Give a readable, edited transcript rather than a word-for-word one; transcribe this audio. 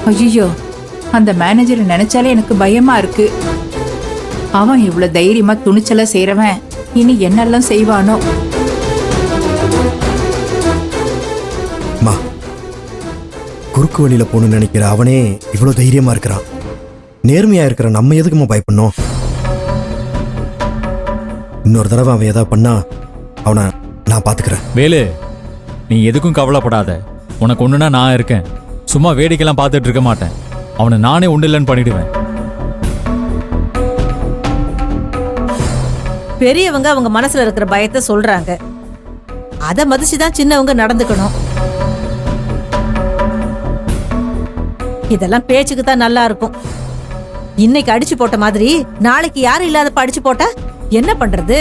ஐயோ, அந்த மேனேஜரை நினைச்சாலே எனக்கு பயமா இருக்கு. அவன் இவ்வளவு தைரியமா துணிச்சலா செய்யறவன் இனி என்னெல்லாம் செய்வானோ. குறுக்கு வழியில போகணும்னு நினைக்கிற அவனே இவ்வளவு தைரியமா இருக்கிறான். நேர்மையா இருக்கிற நம்ம எதுக்குமா பயப்படணும்? இன்னொரு தடவை அவன் ஏதாவது பண்ணா அவனை நான் பாத்துக்கிறேன். வேலு, நீ எதுக்கும் கவலைப்படாத. உனக்கு ஒண்ணுனா நான் இருக்கேன். சும்மா வேடிக்கைலாம் பார்த்துட்டு இருக்க மாட்டேன். அவனை நானே ஒண்ணு இல்லைன்னு பண்ணிடுவேன். பெரியவங்க அவங்க மனசுல இருக்கிற பயத்தை சொல்றாங்க. அதை மதிச்சுதான் சின்னவங்க நடந்துக்கணும். இதெல்லாம் பேச்சுக்கு தான் நல்லா இருக்கும். இன்னைக்கு அடிச்சு போட்ட மாதிரி நாளைக்கு யாரும் இல்லாதப்ப அடிச்சு போட்டா என்ன பண்றது?